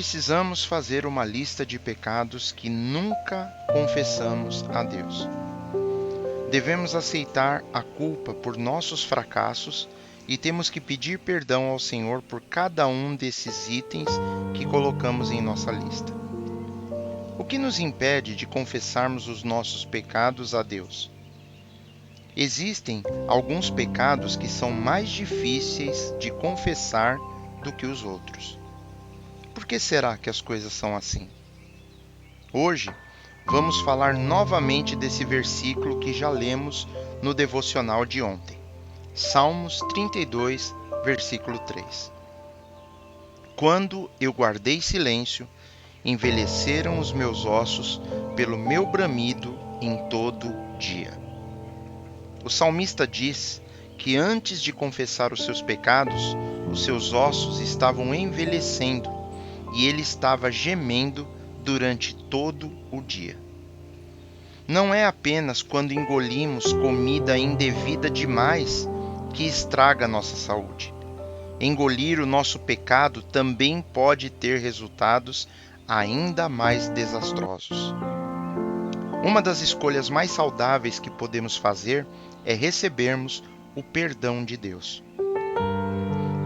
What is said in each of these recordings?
precisamos fazer uma lista de pecados que nunca confessamos a Deus. Devemos aceitar a culpa por nossos fracassos e temos que pedir perdão ao Senhor por cada um desses itens que colocamos em nossa lista. O que nos impede de confessarmos os nossos pecados a Deus? Existem alguns pecados que são mais difíceis de confessar do que os outros. Por que será que as coisas são assim? Hoje, vamos falar novamente desse versículo que já lemos no devocional de ontem. Salmos 32, versículo 3. Quando eu guardei silêncio, envelheceram os meus ossos pelo meu bramido em todo dia. O salmista diz que antes de confessar os seus pecados, os seus ossos estavam envelhecendo e ele estava gemendo durante todo o dia. Não é apenas quando engolimos comida indevida demais que estraga nossa saúde. Engolir o nosso pecado também pode ter resultados ainda mais desastrosos. Uma das escolhas mais saudáveis que podemos fazer é recebermos o perdão de Deus.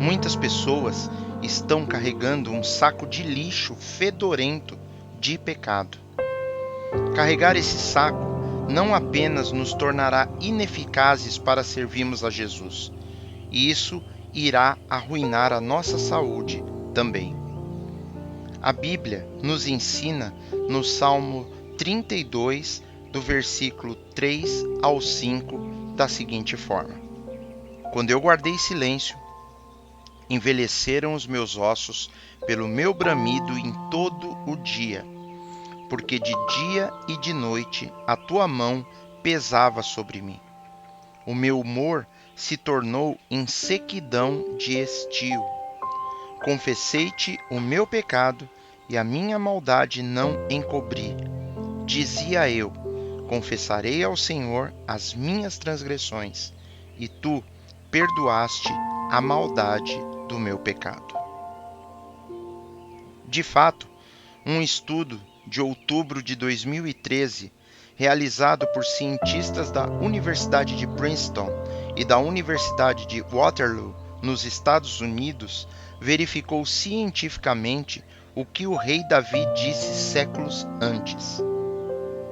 Muitas pessoas estão carregando um saco de lixo fedorento de pecado. Carregar esse saco não apenas nos tornará ineficazes para servirmos a Jesus, e isso irá arruinar a nossa saúde também. A Bíblia nos ensina no Salmo 32, do versículo 3 ao 5, da seguinte forma: Quando eu guardei silêncio, envelheceram os meus ossos pelo meu bramido em todo o dia, porque de dia e de noite a tua mão pesava sobre mim. O meu humor se tornou em sequidão de estio. Confessei-te o meu pecado e a minha maldade não encobri. Dizia eu: confessarei ao Senhor as minhas transgressões, e tu perdoaste a maldade do meu pecado. De fato, um estudo de outubro de 2013, realizado por cientistas da Universidade de Princeton e da Universidade de Waterloo, nos Estados Unidos, verificou cientificamente o que o rei Davi disse séculos antes: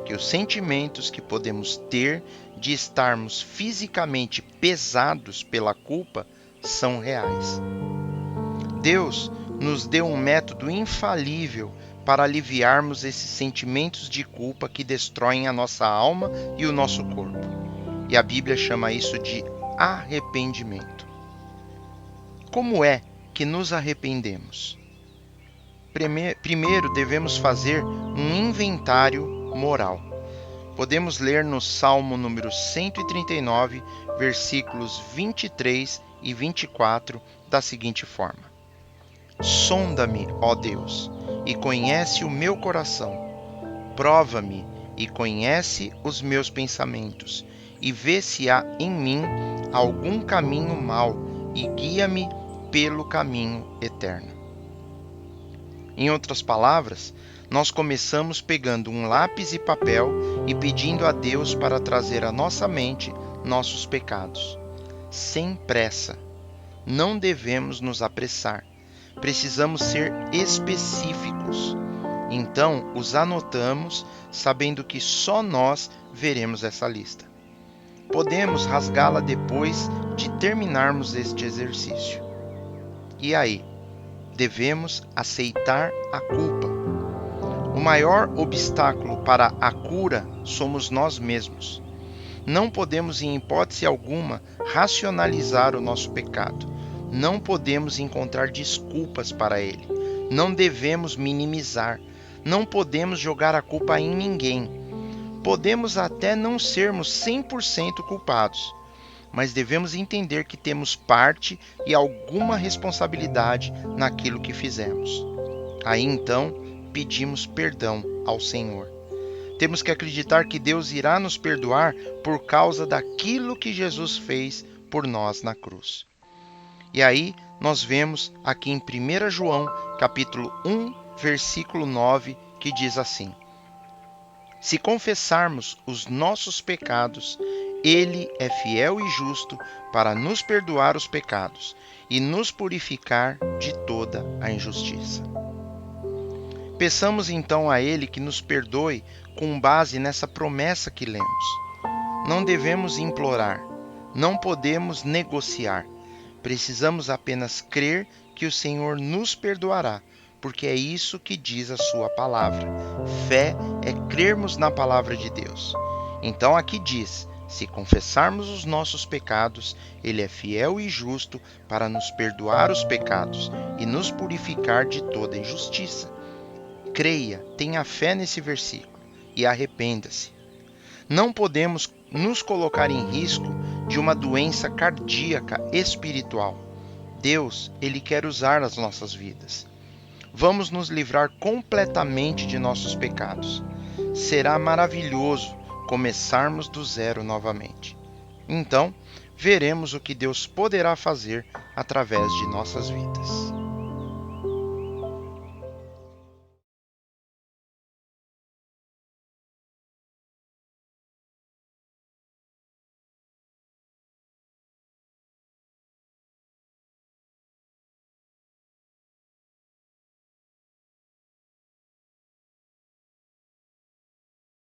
que os sentimentos que podemos ter de estarmos fisicamente pesados pela culpa são reais. Deus nos deu um método infalível para aliviarmos esses sentimentos de culpa que destroem a nossa alma e o nosso corpo. E a Bíblia chama isso de arrependimento. Como é que nos arrependemos? Primeiro devemos fazer um inventário moral. Podemos ler no Salmo número 139, versículos 23 e 24, da seguinte forma: Sonda-me, ó Deus, e conhece o meu coração. Prova-me e conhece os meus pensamentos, e vê se há em mim algum caminho mau, e guia-me pelo caminho eterno. Em outras palavras, nós começamos pegando um lápis e papel e pedindo a Deus para trazer à nossa mente nossos pecados. Sem pressa. Não devemos nos apressar. Precisamos ser específicos. Então, os anotamos, sabendo que só nós veremos essa lista. Podemos rasgá-la depois de terminarmos este exercício. E aí? Devemos aceitar a culpa. O maior obstáculo para a cura somos nós mesmos. Não podemos, em hipótese alguma, racionalizar o nosso pecado. Não podemos encontrar desculpas para ele. Não devemos minimizar. Não podemos jogar a culpa em ninguém. Podemos até não sermos 100% culpados, mas devemos entender que temos parte e alguma responsabilidade naquilo que fizemos. Aí então, pedimos perdão ao Senhor. Temos que acreditar que Deus irá nos perdoar por causa daquilo que Jesus fez por nós na cruz. E aí nós vemos aqui em 1 João, capítulo 1, versículo 9, que diz assim: Se confessarmos os nossos pecados, Ele é fiel e justo para nos perdoar os pecados e nos purificar de toda a injustiça. Peçamos então a Ele que nos perdoe com base nessa promessa que lemos. Não devemos implorar, não podemos negociar. Precisamos apenas crer que o Senhor nos perdoará, porque é isso que diz a sua palavra. Fé é crermos na palavra de Deus. Então aqui diz: se confessarmos os nossos pecados, Ele é fiel e justo para nos perdoar os pecados e nos purificar de toda injustiça. Creia, tenha fé nesse versículo e arrependa-se. Não podemos nos colocar em risco de uma doença cardíaca espiritual. Deus, Ele quer usar as nossas vidas. Vamos nos livrar completamente de nossos pecados. Será maravilhoso começarmos do zero novamente. Então, veremos o que Deus poderá fazer através de nossas vidas.